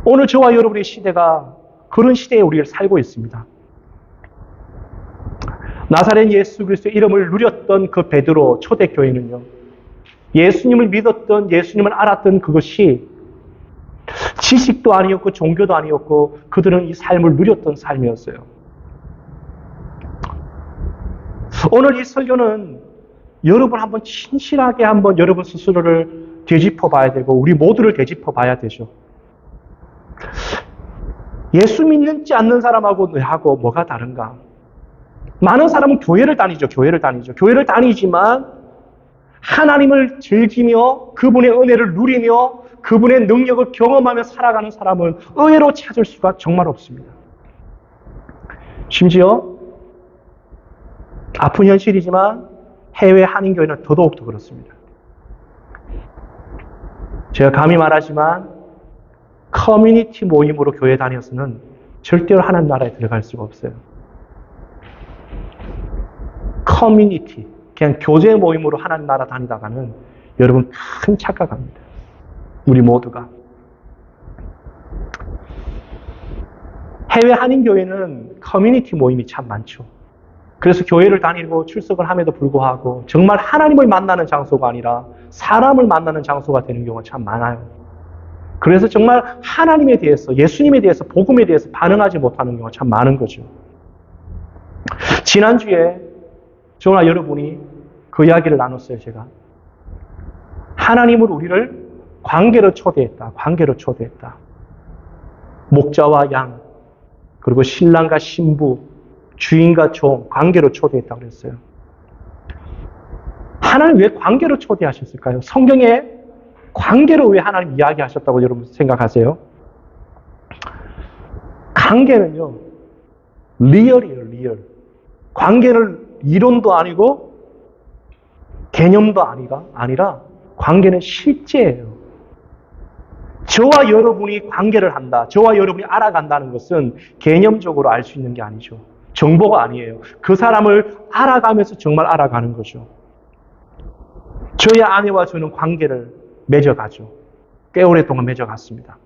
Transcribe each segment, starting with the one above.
오늘 저와 여러분의 시대가 그런 시대에 우리를 살고 있습니다. 나사렛 예수 그리스도의 이름을 누렸던 그 베드로 초대교회는요, 예수님을 믿었던, 예수님을 알았던 그것이 지식도 아니었고 종교도 아니었고 그들은 이 삶을 누렸던 삶이었어요. 오늘 이 설교는 여러분 한번 진실하게 한번 여러분 스스로를 되짚어 봐야 되고 우리 모두를 되짚어 봐야 되죠. 예수 믿는지 않는 사람하고 너하고 뭐가 다른가? 많은 사람은 교회를 다니죠. 교회를 다니지만 하나님을 즐기며 그분의 은혜를 누리며 그분의 능력을 경험하며 살아가는 사람은 의외로 찾을 수가 정말 없습니다. 심지어 아픈 현실이지만 해외 한인교회는 더더욱더 그렇습니다. 제가 감히 말하지만 커뮤니티 모임으로 교회 다녀서는 절대로 하나님 나라에 들어갈 수가 없어요. 커뮤니티, 그냥 교제 모임으로 하나님 나라 다니다가는 여러분 큰 착각합니다. 우리 모두가. 해외 한인교회는 커뮤니티 모임이 참 많죠. 그래서 교회를 다니고 출석을 함에도 불구하고 정말 하나님을 만나는 장소가 아니라 사람을 만나는 장소가 되는 경우가 참 많아요. 그래서 정말 하나님에 대해서, 예수님에 대해서, 복음에 대해서 반응하지 못하는 경우가 참 많은 거죠. 지난주에 저와 여러분이 그 이야기를 나눴어요, 제가. 하나님은 우리를 관계로 초대했다. 관계로 초대했다. 목자와 양, 그리고 신랑과 신부, 주인과 종, 관계로 초대했다고 그랬어요. 하나님 왜 관계로 초대하셨을까요? 성경에 관계로 왜 하나님 이야기하셨다고 여러분 생각하세요? 관계는요, 리얼이에요, 리얼. 관계는 이론도 아니고 개념도 아니라 관계는 실제예요. 저와 여러분이 관계를 한다, 저와 여러분이 알아간다는 것은 개념적으로 알 수 있는 게 아니죠. 정보가 아니에요. 그 사람을 알아가면서 정말 알아가는 거죠. 저의 아내와 저는 관계를 맺어가죠. 꽤 오랫동안 맺어갔습니다.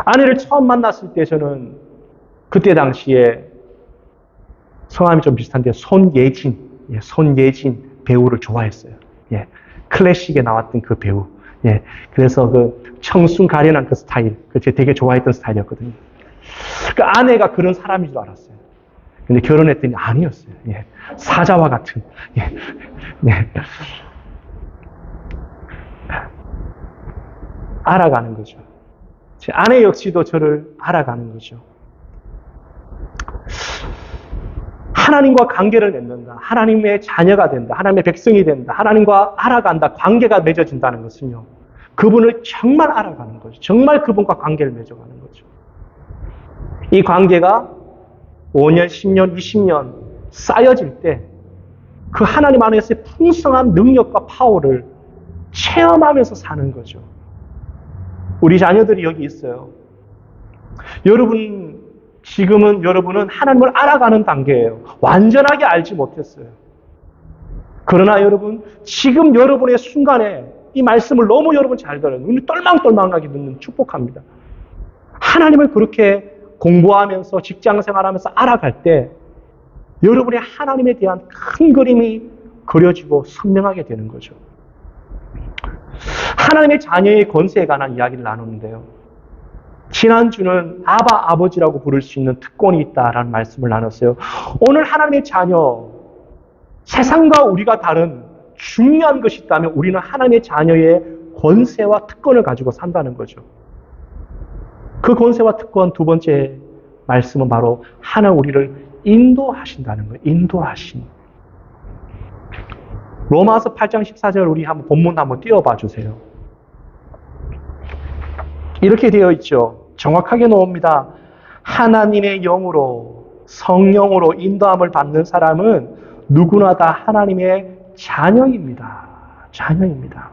아내를 처음 만났을 때 저는 그때 당시에 성함이 좀 비슷한데 손예진 배우를 좋아했어요. 예, 클래식에 나왔던 그 배우. 예, 그래서 그 청순 가련한 그 스타일, 제가 되게 좋아했던 스타일이었거든요. 그 아내가 그런 사람인 줄 알았어요. 근데 결혼했더니 아니었어요. 예, 사자와 같은. 예, 네. 알아가는 거죠. 제 아내 역시도 저를 알아가는 거죠. 하나님과 관계를 맺는다. 하나님의 자녀가 된다. 하나님의 백성이 된다. 하나님과 알아간다. 관계가 맺어진다는 것은요, 그분을 정말 알아가는 거죠. 정말 그분과 관계를 맺어가는 거죠. 이 관계가 5년, 10년, 20년 쌓여질 때 그 하나님 안에서의 풍성한 능력과 파워를 체험하면서 사는 거죠. 우리 자녀들이 여기 있어요. 여러분은 하나님을 알아가는 단계예요. 완전하게 알지 못했어요. 그러나 여러분, 지금 여러분의 순간에 이 말씀을 너무 여러분 잘 들어요. 눈이 똘망똘망하게 듣는 축복합니다. 하나님을 그렇게 공부하면서 직장 생활하면서 알아갈 때 여러분의 하나님에 대한 큰 그림이 그려지고 선명하게 되는 거죠. 하나님의 자녀의 권세에 관한 이야기를 나누는데요. 지난주는 아버지라고 부를 수 있는 특권이 있다라는 말씀을 나눴어요. 오늘 하나님의 자녀, 세상과 우리가 다른 중요한 것이 있다면 우리는 하나님의 자녀의 권세와 특권을 가지고 산다는 거죠. 그 권세와 특권 두 번째 말씀은 바로 하나님 우리를 인도하신다는 거예요. 인도하심. 로마서 8장 14절 우리 한번 본문 한번 띄워봐 주세요. 이렇게 되어 있죠. 정확하게 나옵니다. 하나님의 영으로, 성령으로 인도함을 받는 사람은 누구나 다 하나님의 자녀입니다. 자녀입니다.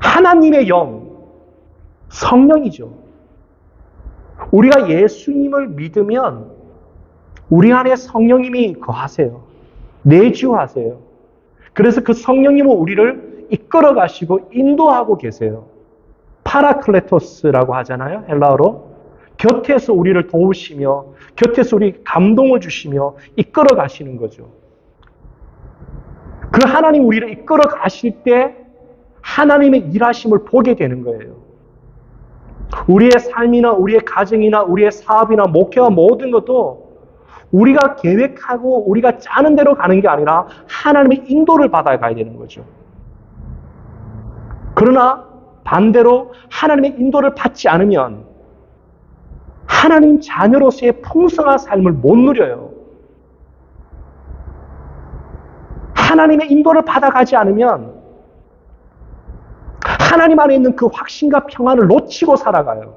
하나님의 영, 성령이죠. 우리가 예수님을 믿으면 우리 안에 성령님이 거하세요. 내주하세요. 그래서 그 성령님은 우리를 이끌어 가시고 인도하고 계세요. 파라클레토스라고 하잖아요. 헬라어로. 곁에서 우리를 도우시며 곁에서 우리 감동을 주시며 이끌어 가시는 거죠. 그 하나님 우리를 이끌어 가실 때 하나님의 일하심을 보게 되는 거예요. 우리의 삶이나 우리의 가정이나 우리의 사업이나 목회와 모든 것도 우리가 계획하고 우리가 짜는 대로 가는 게 아니라 하나님의 인도를 받아 가야 되는 거죠. 그러나 반대로 하나님의 인도를 받지 않으면 하나님 자녀로서의 풍성한 삶을 못 누려요. 하나님의 인도를 받아가지 않으면 하나님 안에 있는 그 확신과 평안을 놓치고 살아가요.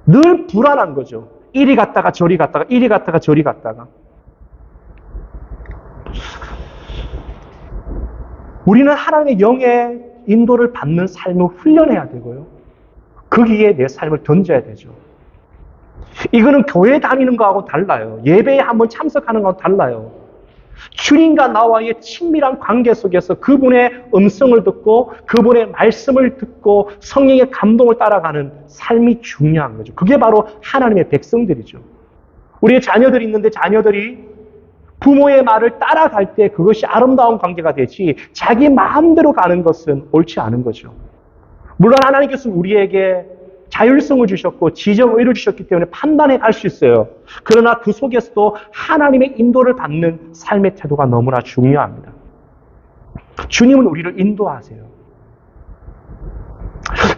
늘 불안한 거죠. 이리 갔다가 저리 갔다가 이리 갔다가 저리 갔다가. 우리는 하나님의 영의 인도를 받는 삶을 훈련해야 되고요. 거기에 내 삶을 던져야 되죠. 이거는 교회 다니는 거하고 달라요. 예배에 한번 참석하는 거하고 달라요. 주님과 나와의 친밀한 관계 속에서 그분의 음성을 듣고 그분의 말씀을 듣고 성령의 감동을 따라가는 삶이 중요한 거죠. 그게 바로 하나님의 백성들이죠. 우리의 자녀들이 있는데 자녀들이 부모의 말을 따라갈 때 그것이 아름다운 관계가 되지 자기 마음대로 가는 것은 옳지 않은 거죠. 물론 하나님께서 우리에게 자율성을 주셨고 지정의를 주셨기 때문에 판단해 갈 수 있어요. 그러나 그 속에서도 하나님의 인도를 받는 삶의 태도가 너무나 중요합니다. 주님은 우리를 인도하세요.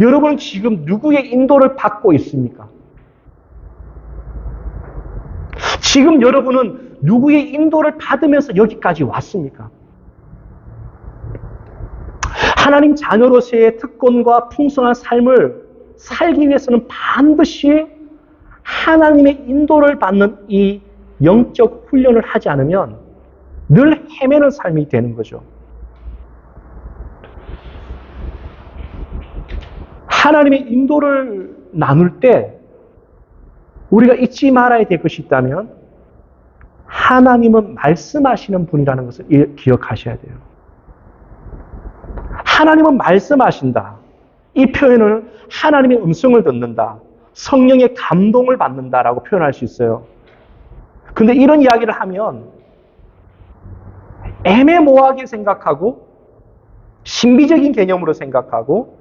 여러분은 지금 누구의 인도를 받고 있습니까? 지금 여러분은 누구의 인도를 받으면서 여기까지 왔습니까? 하나님 자녀로서의 특권과 풍성한 삶을 살기 위해서는 반드시 하나님의 인도를 받는 이 영적 훈련을 하지 않으면 늘 헤매는 삶이 되는 거죠. 하나님의 인도를 나눌 때 우리가 잊지 말아야 될 것이 있다면 하나님은 말씀하시는 분이라는 것을 기억하셔야 돼요. 하나님은 말씀하신다. 이 표현을 하나님의 음성을 듣는다. 성령의 감동을 받는다라고 표현할 수 있어요. 근데 이런 이야기를 하면 애매모호하게 생각하고 신비적인 개념으로 생각하고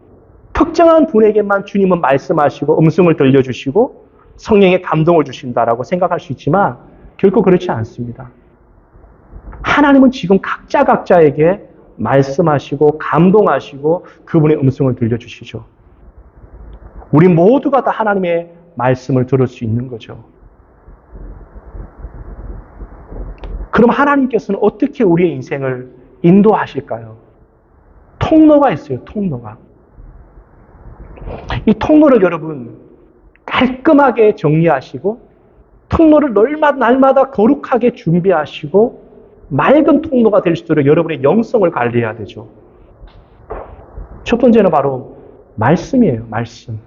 특정한 분에게만 주님은 말씀하시고 음성을 들려주시고 성령의 감동을 주신다라고 생각할 수 있지만 결코 그렇지 않습니다. 하나님은 지금 각자에게 말씀하시고 감동하시고 그분의 음성을 들려주시죠. 우리 모두가 다 하나님의 말씀을 들을 수 있는 거죠. 그럼 하나님께서는 어떻게 우리의 인생을 인도하실까요? 통로가 있어요. 통로가. 이 통로를 여러분 깔끔하게 정리하시고 통로를 날마다 거룩하게 준비하시고 맑은 통로가 될 수 있도록 여러분의 영성을 관리해야 되죠. 첫 번째는 바로 말씀이에요. 말씀.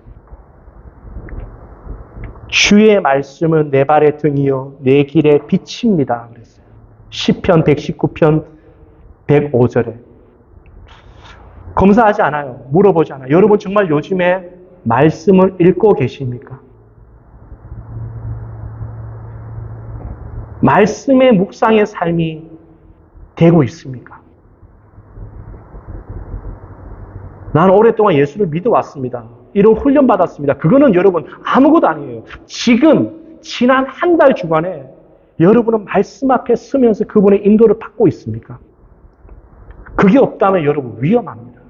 주의 말씀은 내 발의 등이요 내 길의 빛입니다. 그랬어요. 시편 119편 105절에. 검사하지 않아요. 물어보지 않아요. 여러분 정말 요즘에 말씀을 읽고 계십니까? 말씀의 묵상의 삶이 되고 있습니까? 나는 오랫동안 예수를 믿어왔습니다. 이런 훈련 받았습니다. 그거는 여러분 아무것도 아니에요. 지금 지난 한 달 주간에 여러분은 말씀 앞에 서면서 그분의 인도를 받고 있습니까? 그게 없다면 여러분 위험합니다.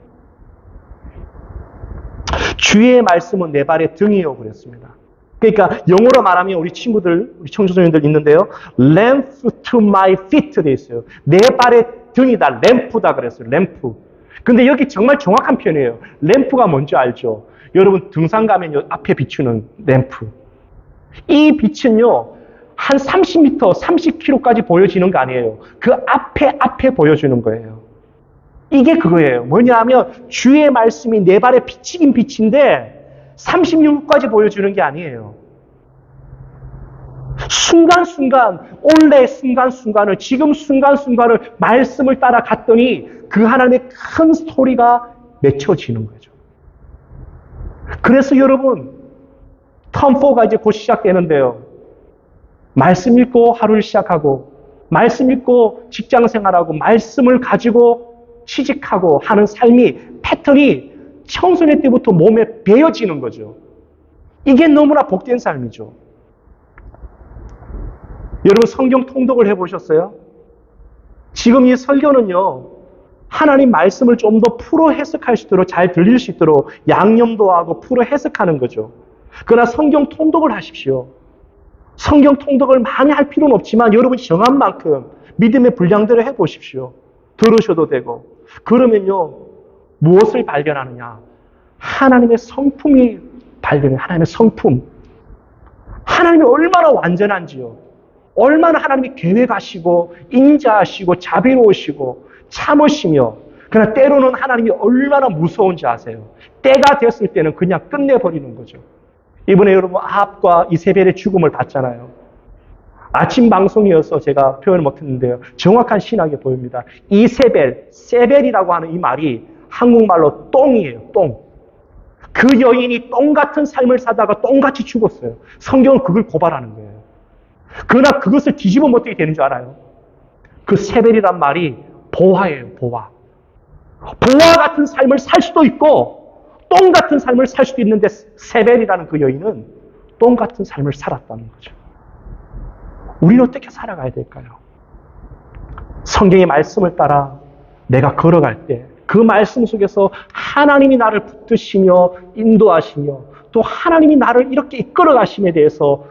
주의 말씀은 내 발의 등이요 그랬습니다. 그러니까 영어로 말하면 우리 친구들, 우리 청소년들 있는데요. lamp to my feet 돼 있어요. 내 발의 등이다. 램프다 그랬어요. 램프. 근데 여기 정말 정확한 표현이에요. 램프가 뭔지 알죠? 여러분 등산 가면 앞에 비추는 램프. 이 빛은요. 한 30m, 30km까지 보여지는 거 아니에요. 그 앞에 보여주는 거예요. 이게 그거예요. 뭐냐면 주의 말씀이 내 발에 비치긴 빛인데 36까지 보여주는 게 아니에요. 순간순간, 올해 순간순간을, 지금 순간순간을 말씀을 따라갔더니 그 하나님의 큰 스토리가 맺혀지는 거죠. 그래서 여러분, 텀4가 이제 곧 시작되는데요. 말씀 읽고 하루를 시작하고, 말씀 읽고 직장 생활하고, 말씀을 가지고 취직하고 하는 삶이, 패턴이 청소년 때부터 몸에 배어지는 거죠. 이게 너무나 복된 삶이죠. 여러분 성경 통독을 해보셨어요? 지금 이 설교는요, 하나님 말씀을 좀 더 풀어 해석할 수 있도록, 잘 들릴 수 있도록 양념도 하고 풀어 해석하는 거죠. 그러나 성경 통독을 하십시오. 성경 통독을 많이 할 필요는 없지만 여러분이 정한 만큼 믿음의 분량대로 해보십시오. 들으셔도 되고. 그러면요, 무엇을 발견하느냐? 하나님의 성품이 발견해요. 하나님의 성품. 하나님이 얼마나 완전한지요. 얼마나 하나님이 계획하시고 인자하시고 자비로우시고 참으시며, 그러나 때로는 하나님이 얼마나 무서운지 아세요? 때가 됐을 때는 그냥 끝내버리는 거죠. 이번에 여러분 아합과 이세벨의 죽음을 봤잖아요. 아침 방송이어서 제가 표현을 못했는데요. 정확한 신학이 보입니다. 이세벨, 세벨이라고 하는 이 말이 한국말로 똥이에요. 똥. 그 여인이 똥 같은 삶을 사다가 똥같이 죽었어요. 성경은 그걸 고발하는 거예요. 그러나 그것을 뒤집으면 어떻게 되는 줄 알아요? 그 세벨이란 말이 보화예요. 보화. 보화 같은 삶을 살 수도 있고 똥 같은 삶을 살 수도 있는데, 세벨이라는 그 여인은 똥 같은 삶을 살았다는 거죠. 우리는 어떻게 살아가야 될까요? 성경의 말씀을 따라 내가 걸어갈 때 그 말씀 속에서 하나님이 나를 붙드시며 인도하시며, 또 하나님이 나를 이렇게 이끌어 가심에 대해서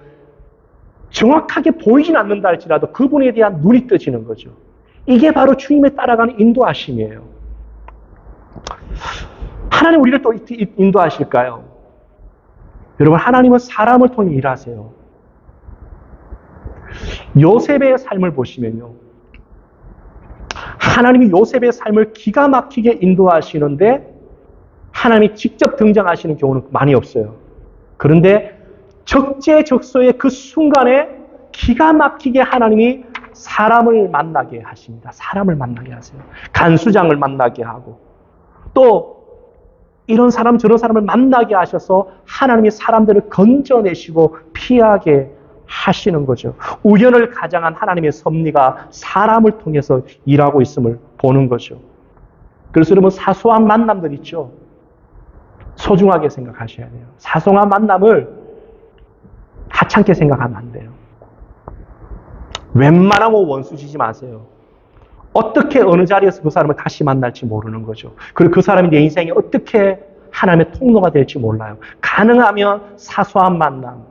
정확하게 보이진 않는다 할지라도 그분에 대한 눈이 떠지는 거죠. 이게 바로 주님에 따라가는 인도하심이에요. 하나님 우리를 또 인도하실까요? 여러분, 하나님은 사람을 통해 일하세요. 요셉의 삶을 보시면요, 하나님이 요셉의 삶을 기가 막히게 인도하시는데 하나님이 직접 등장하시는 경우는 많이 없어요. 그런데 적재적소의 그 순간에 기가 막히게 하나님이 사람을 만나게 하십니다. 사람을 만나게 하세요. 간수장을 만나게 하고, 또 이런 사람 저런 사람을 만나게 하셔서 하나님이 사람들을 건져내시고 피하게 하시는 거죠. 우연을 가장한 하나님의 섭리가 사람을 통해서 일하고 있음을 보는 거죠. 그래서 여러분, 사소한 만남들 있죠. 소중하게 생각하셔야 돼요. 사소한 만남을 하찮게 생각하면 안 돼요. 웬만하면 원수 지지 마세요. 어떻게 어느 자리에서 그 사람을 다시 만날지 모르는 거죠. 그리고 그 사람이 내 인생에 어떻게 하나님의 통로가 될지 몰라요. 가능하면 사소한 만남,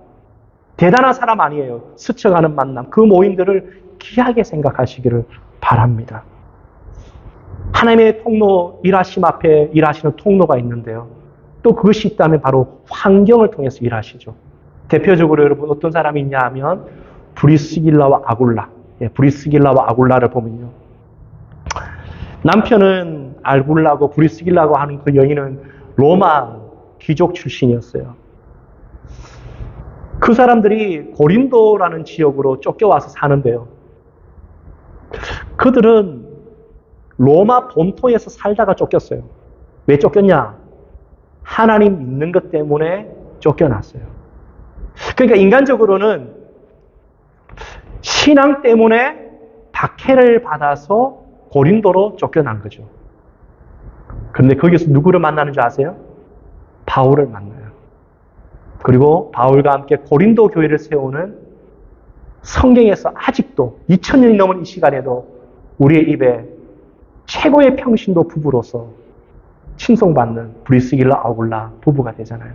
대단한 사람 아니에요. 스쳐가는 만남, 그 모임들을 귀하게 생각하시기를 바랍니다. 하나님의 통로, 일하심 앞에 일하시는 통로가 있는데요. 또 그것이 있다면 바로 환경을 통해서 일하시죠. 대표적으로 여러분 어떤 사람이 있냐 하면 브리스길라와 아굴라. 브리스길라와 아굴라를 보면요, 남편은 아굴라고 브리스길라고 하는 그 여인은 로마 귀족 출신이었어요. 그 사람들이 고린도라는 지역으로 쫓겨와서 사는데요, 그들은 로마 본토에서 살다가 쫓겼어요. 왜 쫓겼냐? 하나님 믿는 것 때문에 쫓겨났어요. 그러니까 인간적으로는 신앙 때문에 박해를 받아서 고린도로 쫓겨난 거죠. 그런데 거기서 누구를 만나는 줄 아세요? 바울을 만나요. 그리고 바울과 함께 고린도 교회를 세우는, 성경에서 아직도 2000년이 넘은 이 시간에도 우리의 입에 최고의 평신도 부부로서 칭송받는 브리스길라 아굴라 부부가 되잖아요.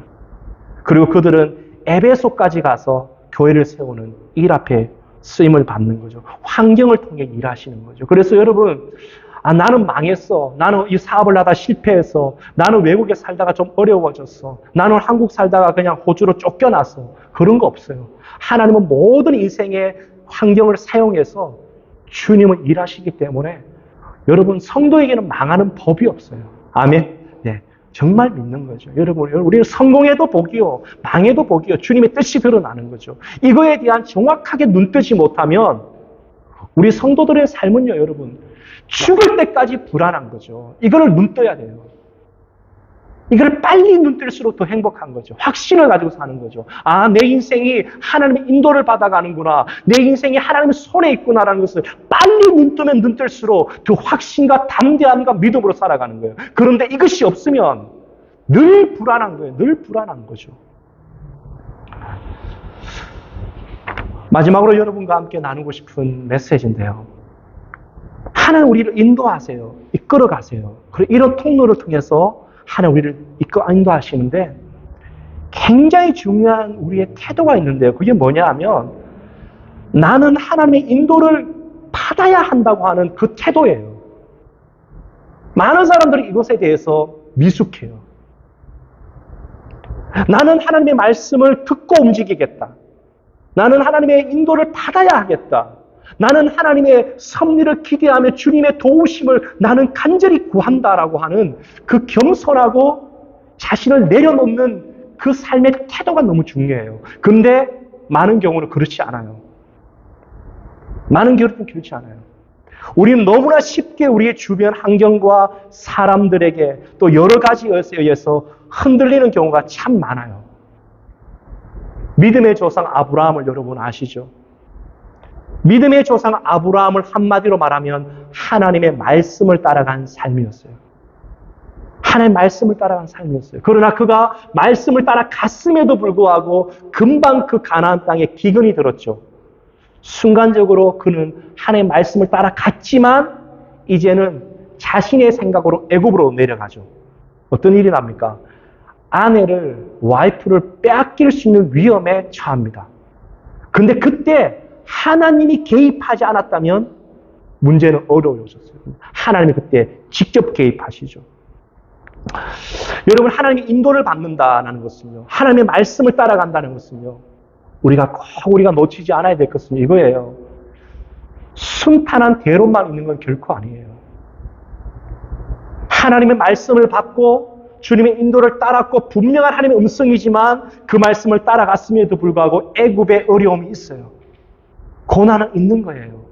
그리고 그들은 에베소까지 가서 교회를 세우는 일 앞에 쓰임을 받는 거죠. 환경을 통해 일하시는 거죠. 그래서 여러분, 나는 망했어. 나는 이 사업을 하다 실패했어. 나는 외국에 살다가 좀 어려워졌어. 나는 한국 살다가 그냥 호주로 쫓겨났어. 그런 거 없어요. 하나님은 모든 인생의 환경을 사용해서 주님은 일하시기 때문에 여러분, 성도에게는 망하는 법이 없어요. 아멘. 네. 정말 믿는 거죠. 여러분, 우리는 성공해도 복이요, 망해도 복이요. 주님의 뜻이 드러나는 거죠. 이거에 대한 정확하게 눈뜨지 못하면 우리 성도들의 삶은요, 여러분, 죽을 때까지 불안한 거죠. 이거를 눈떠야 돼요. 이걸 빨리 눈뜰수록 더 행복한 거죠. 확신을 가지고 사는 거죠. 아, 내 인생이 하나님의 인도를 받아가는구나. 내 인생이 하나님의 손에 있구나라는 것을 빨리 눈뜨면 눈뜰수록 그 확신과 담대함과 믿음으로 살아가는 거예요. 그런데 이것이 없으면 늘 불안한 거예요. 늘 불안한 거죠. 마지막으로 여러분과 함께 나누고 싶은 메시지인데요. 하나님 우리를 인도하세요. 이끌어 가세요. 그리고 이런 통로를 통해서 하나님 우리를 인도하시는데 굉장히 중요한 우리의 태도가 있는데요. 그게 뭐냐 하면 나는 하나님의 인도를 받아야 한다고 하는 그 태도예요. 많은 사람들이 이것에 대해서 미숙해요. 나는 하나님의 말씀을 듣고 움직이겠다. 나는 하나님의 인도를 받아야 하겠다. 나는 하나님의 섭리를 기대하며 주님의 도우심을 나는 간절히 구한다라고 하는 그 겸손하고 자신을 내려놓는 그 삶의 태도가 너무 중요해요. 그런데 많은 경우는 그렇지 않아요. 많은 경우는 그렇지 않아요. 우리는 너무나 쉽게 우리의 주변 환경과 사람들에게 또 여러 가지에 의해서 흔들리는 경우가 참 많아요. 믿음의 조상 아브라함을 여러분 아시죠? 믿음의 조상 아브라함을 한마디로 말하면 하나님의 말씀을 따라간 삶이었어요. 하나님의 말씀을 따라간 삶이었어요. 그러나 그가 말씀을 따라갔음에도 불구하고 금방 그 가나안 땅에 기근이 들었죠. 순간적으로 그는 하나님의 말씀을 따라갔지만 이제는 자신의 생각으로 애굽으로 내려가죠. 어떤 일이 납니까? 아내를, 와이프를 빼앗길 수 있는 위험에 처합니다. 근데 그때 하나님이 개입하지 않았다면 문제는 어려워졌어요. 하나님이 그때 직접 개입하시죠. 여러분, 하나님의 인도를 받는다는 것은요, 하나님의 말씀을 따라간다는 것은요, 우리가 놓치지 않아야 될 것은 이거예요. 순탄한 대로만 있는 건 결코 아니에요. 하나님의 말씀을 받고 주님의 인도를 따랐고 분명한 하나님의 음성이지만 그 말씀을 따라갔음에도 불구하고 애굽의 어려움이 있어요. 고난은 있는 거예요.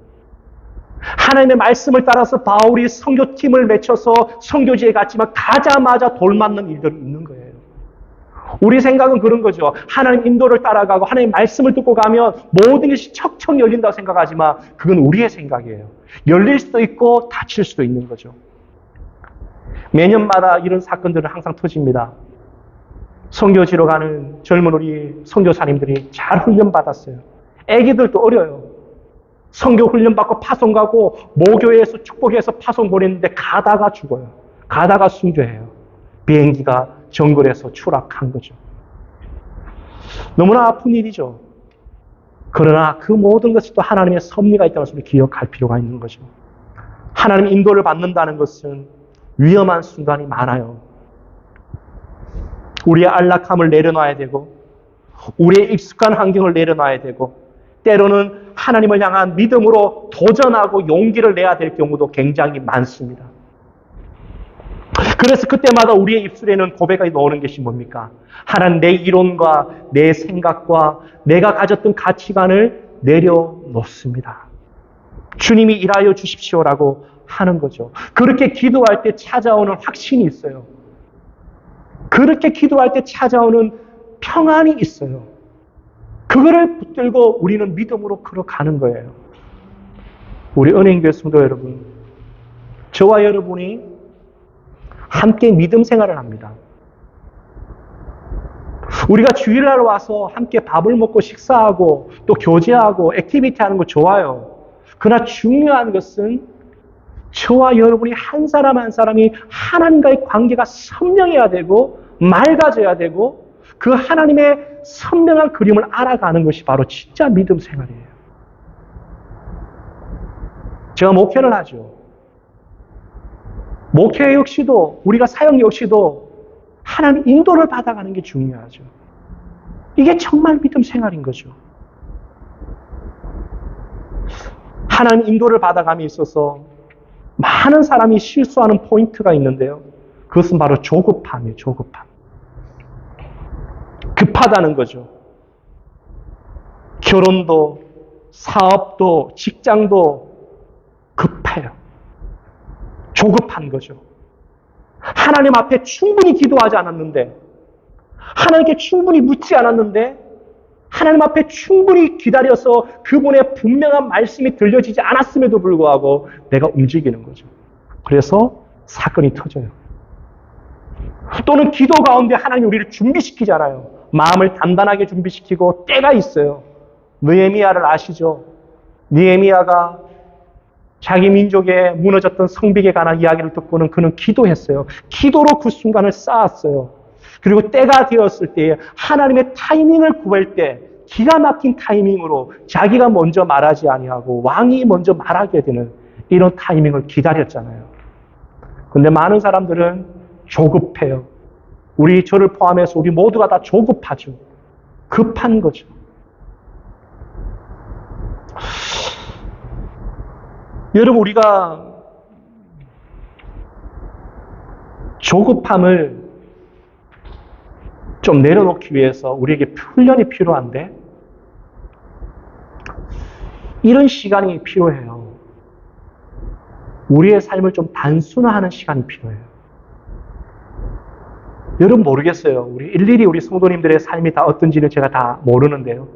하나님의 말씀을 따라서 바울이 선교팀을 맺혀서 선교지에 갔지만 가자마자 돌 맞는 일들이 있는 거예요. 우리 생각은 그런 거죠. 하나님 인도를 따라가고 하나님 말씀을 듣고 가면 모든 것이 척척 열린다고 생각하지만 그건 우리의 생각이에요. 열릴 수도 있고 닫힐 수도 있는 거죠. 매년마다 이런 사건들은 항상 터집니다. 선교지로 가는 젊은 우리 선교사님들이 잘 훈련받았어요. 애기들도 어려요. 선교 훈련받고 파송 가고 모교회에서 축복해서 파송 보냈는데 가다가 죽어요. 가다가 순교해요. 비행기가 정글에서 추락한 거죠. 너무나 아픈 일이죠. 그러나 그 모든 것이 또 하나님의 섭리가 있다는 것을 기억할 필요가 있는 거죠. 하나님의 인도를 받는다는 것은 위험한 순간이 많아요. 우리의 안락함을 내려놔야 되고 우리의 익숙한 환경을 내려놔야 되고 때로는 하나님을 향한 믿음으로 도전하고 용기를 내야 될 경우도 굉장히 많습니다. 그래서 그때마다 우리의 입술에는 고백이 나오는 것이 뭡니까? 하나님, 내 이론과 내 생각과 내가 가졌던 가치관을 내려놓습니다. 주님이 일하여 주십시오라고 하는 거죠. 그렇게 기도할 때 찾아오는 확신이 있어요. 그렇게 기도할 때 찾아오는 평안이 있어요. 그거를 붙들고 우리는 믿음으로 걸어가는 거예요. 우리 은행교회 성도 여러분, 저와 여러분이 함께 믿음 생활을 합니다. 우리가 주일날 와서 함께 밥을 먹고 식사하고 또 교제하고 액티비티 하는 거 좋아요. 그러나 중요한 것은 저와 여러분이 한 사람 한 사람이 하나님과의 관계가 선명해야 되고 맑아져야 되고 그 하나님의 선명한 그림을 알아가는 것이 바로 진짜 믿음 생활이에요. 제가 목회를 하죠. 목회 역시도 우리가 사역 역시도 하나님 인도를 받아가는 게 중요하죠. 이게 정말 믿음 생활인 거죠. 하나님 인도를 받아감에 있어서 많은 사람이 실수하는 포인트가 있는데요. 그것은 바로 조급함이에요. 조급함. 급하다는 거죠. 결혼도, 사업도, 직장도 급해요. 조급한 거죠. 하나님 앞에 충분히 기도하지 않았는데, 하나님께 충분히 묻지 않았는데, 하나님 앞에 충분히 기다려서 그분의 분명한 말씀이 들려지지 않았음에도 불구하고 내가 움직이는 거죠. 그래서 사건이 터져요. 또는 기도 가운데 하나님이 우리를 준비시키잖아요. 마음을 단단하게 준비시키고 때가 있어요. 느헤미야를 아시죠? 느헤미야가 자기 민족의 무너졌던 성벽에 관한 이야기를 듣고는 그는 기도했어요. 기도로 그 순간을 쌓았어요. 그리고 때가 되었을 때 하나님의 타이밍을 구할 때 기가 막힌 타이밍으로 자기가 먼저 말하지 아니하고 왕이 먼저 말하게 되는 이런 타이밍을 기다렸잖아요. 그런데 많은 사람들은 조급해요. 저를 포함해서 우리 모두가 다 조급하죠. 급한 거죠. 여러분, 우리가 조급함을 좀 내려놓기 위해서 우리에게 훈련이 필요한데 이런 시간이 필요해요. 우리의 삶을 좀 단순화하는 시간이 필요해요. 여러분 모르겠어요. 일일이 우리 성도님들의 삶이 다 어떤지는 제가 다 모르는데요.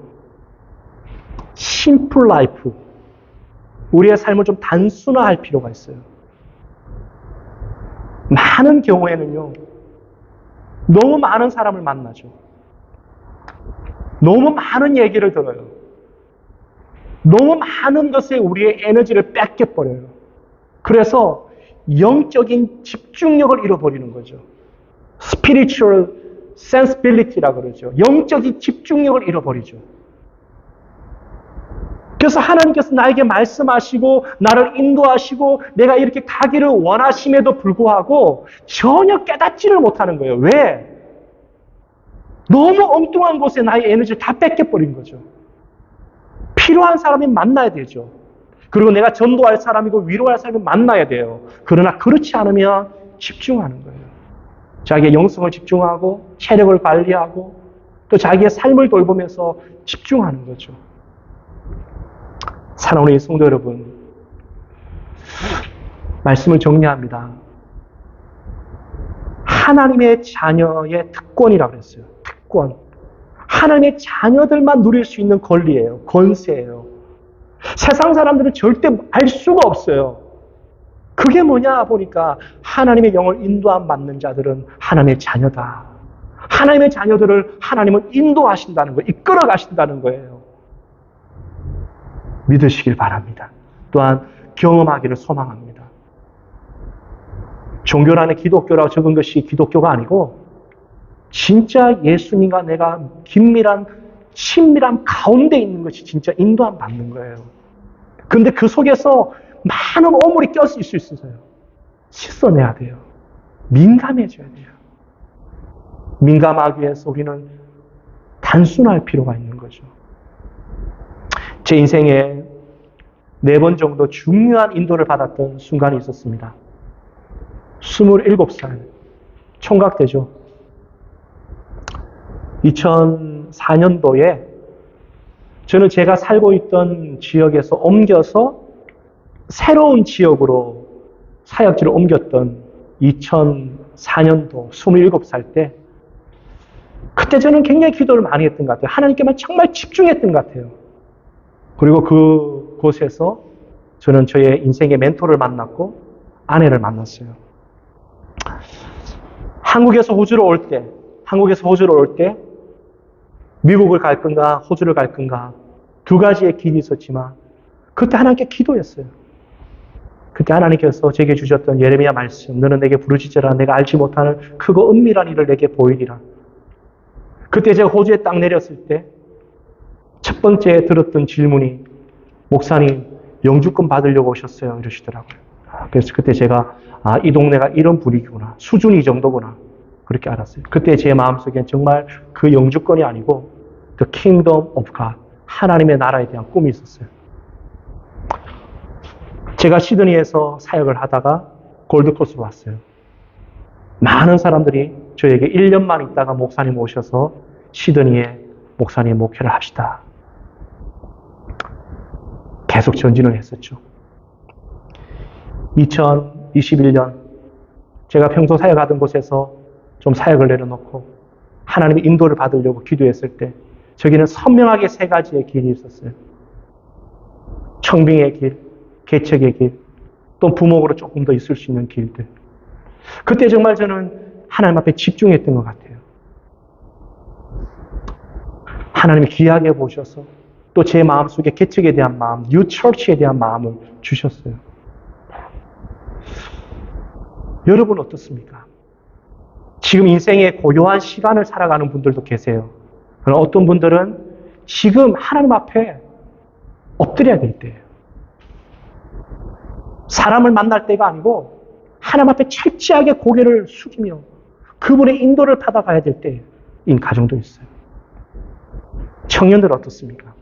심플 라이프. 우리의 삶을 좀 단순화할 필요가 있어요. 많은 경우에는요. 너무 많은 사람을 만나죠. 너무 많은 얘기를 들어요. 너무 많은 것에 우리의 에너지를 뺏겨버려요. 그래서 영적인 집중력을 잃어버리는 거죠. spiritual sensibility라고 그러죠. 영적인 집중력을 잃어버리죠. 그래서 하나님께서 나에게 말씀하시고 나를 인도하시고 내가 이렇게 가기를 원하심에도 불구하고 전혀 깨닫지를 못하는 거예요. 왜? 너무 엉뚱한 곳에 나의 에너지를 다 뺏겨버린 거죠. 필요한 사람이 만나야 되죠. 그리고 내가 전도할 사람이고 위로할 사람이 만나야 돼요. 그러나 그렇지 않으면 집중하는 거예요. 자기의 영성을 집중하고 체력을 관리하고 또 자기의 삶을 돌보면서 집중하는 거죠. 사랑하는 성도 여러분, 말씀을 정리합니다. 하나님의 자녀의 특권이라고 했어요. 특권. 하나님의 자녀들만 누릴 수 있는 권리예요. 권세예요. 세상 사람들은 절대 알 수가 없어요. 그게 뭐냐 보니까 하나님의 영을 인도함 받는 자들은 하나님의 자녀다. 하나님의 자녀들을 하나님은 인도하신다는 거예요. 이끌어 가신다는 거예요. 믿으시길 바랍니다. 또한 경험하기를 소망합니다. 종교란에 기독교라고 적은 것이 기독교가 아니고 진짜 예수님과 내가 긴밀한 친밀한 가운데 있는 것이 진짜 인도함 받는 거예요. 그런데 그 속에서 많은 오물이 껴있을 수 있어요. 씻어내야 돼요. 민감해져야 돼요. 민감하기 위해서 우리는 단순할 필요가 있는 거죠. 제 인생에 4번 정도 중요한 인도를 받았던 순간이 있었습니다. 27살, 총각되죠. 2004년도에 저는 제가 살고 있던 지역에서 옮겨서 새로운 지역으로 사역지를 옮겼던 2004년도 27살 때 그때 저는 굉장히 기도를 많이 했던 것 같아요. 하나님께만 정말 집중했던 것 같아요. 그리고 그곳에서 저는 저의 인생의 멘토를 만났고 아내를 만났어요. 한국에서 호주로 올 때 미국을 갈 건가 호주를 갈 건가 2가지의 길이 있었지만 그때 하나님께 기도했어요. 그때 하나님께서 제게 주셨던 예레미야 말씀, 너는 내게 부르짖으라 내가 알지 못하는 크고 은밀한 일을 내게 보이리라. 그때 제가 호주에 딱 내렸을 때 첫 번째 들었던 질문이 목사님 영주권 받으려고 오셨어요 이러시더라고요. 그래서 그때 제가 이 동네가 이런 분위기구나. 수준이 이 정도구나. 그렇게 알았어요. 그때 제 마음속엔 정말 그 영주권이 아니고 The Kingdom of God, 하나님의 나라에 대한 꿈이 있었어요. 제가 시드니에서 사역을 하다가 골드코스트로 왔어요. 많은 사람들이 저에게 1년만 있다가 목사님 오셔서 시드니에 목사님 목회를 합시다. 계속 전진을 했었죠. 2021년 제가 평소 사역하던 곳에서 좀 사역을 내려놓고 하나님의 인도를 받으려고 기도했을 때 저기는 선명하게 세 가지의 길이 있었어요. 청빙의 길, 개척의 길, 또 부목으로 조금 더 있을 수 있는 길들. 그때 정말 저는 하나님 앞에 집중했던 것 같아요. 하나님이 귀하게 보셔서 또 제 마음속에 개척에 대한 마음, 뉴 처치에 대한 마음을 주셨어요. 여러분 어떻습니까? 지금 인생의 고요한 시간을 살아가는 분들도 계세요. 그러나 어떤 분들은 지금 하나님 앞에 엎드려야 될 때예요. 사람을 만날 때가 아니고 하나님 앞에 철저하게 고개를 숙이며 그분의 인도를 받아가야 될 때인 가정도 있어요. 청년들 어떻습니까?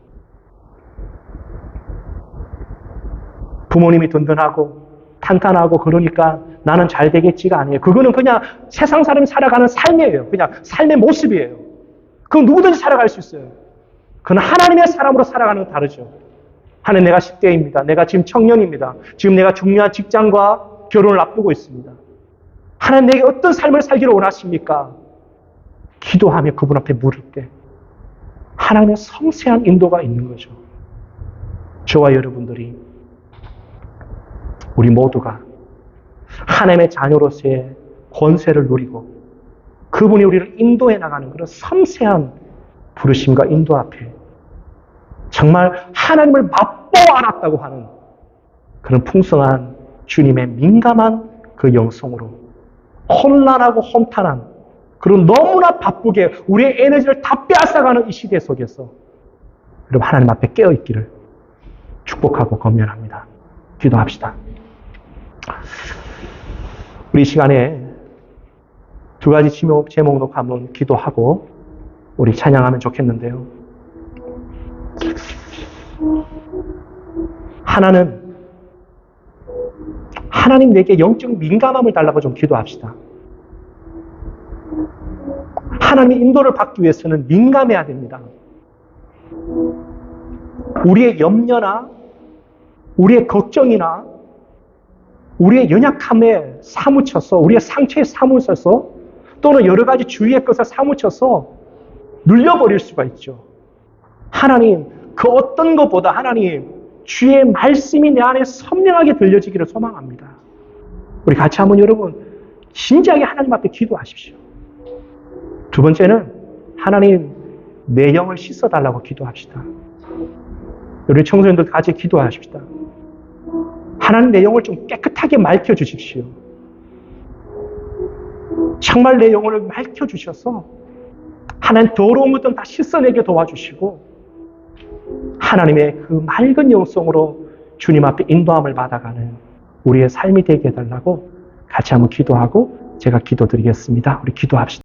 부모님이 든든하고 탄탄하고 그러니까 나는 잘 되겠지가 아니에요. 그거는 그냥 세상 사람이 살아가는 삶이에요. 그냥 삶의 모습이에요. 그건 누구든지 살아갈 수 있어요. 그건 하나님의 사람으로 살아가는 건 다르죠. 하나님 내가 10대입니다. 내가 지금 청년입니다. 지금 내가 중요한 직장과 결혼을 앞두고 있습니다. 하나님 내게 어떤 삶을 살기를 원하십니까? 기도하며 그분 앞에 물을 때 하나님의 섬세한 인도가 있는 거죠. 저와 여러분들이 우리 모두가 하나님의 자녀로서의 권세를 누리고 그분이 우리를 인도해 나가는 그런 섬세한 부르심과 인도 앞에 정말 하나님을 맛보아 알았다고 하는 그런 풍성한 주님의 민감한 그 영성으로 혼란하고 혼탄한 그런 너무나 바쁘게 우리의 에너지를 다 빼앗아가는 이 시대 속에서 여러분 하나님 앞에 깨어있기를 축복하고 권면합니다. 기도합시다. 우리 시간에 두 가지 제목 놓고 한번 기도하고 우리 찬양하면 좋겠는데요. 하나님 내게 영적 민감함을 달라고 좀 기도합시다. 하나님의 인도를 받기 위해서는 민감해야 됩니다. 우리의 염려나 우리의 걱정이나 우리의 연약함에 사무쳐서 우리의 상처에 사무쳐서 또는 여러 가지 주위의 것에 사무쳐서 눌려버릴 수가 있죠. 하나님 그 어떤 것보다 하나님 주의 말씀이 내 안에 선명하게 들려지기를 소망합니다. 우리 같이 한번 여러분 진지하게 하나님 앞에 기도하십시오. 두 번째는 하나님 내 영을 씻어달라고 기도합시다. 우리 청소년들 같이 기도하십시다. 하나님 내 영을 좀 깨끗하게 맑혀주십시오. 정말 내 영혼을 맑혀주셔서 하나님 더러운 것들은 다 씻어내게 도와주시고 하나님의 그 맑은 영성으로 주님 앞에 인도함을 받아가는 우리의 삶이 되게 해달라고 같이 한번 기도하고 제가 기도드리겠습니다. 우리 기도합시다.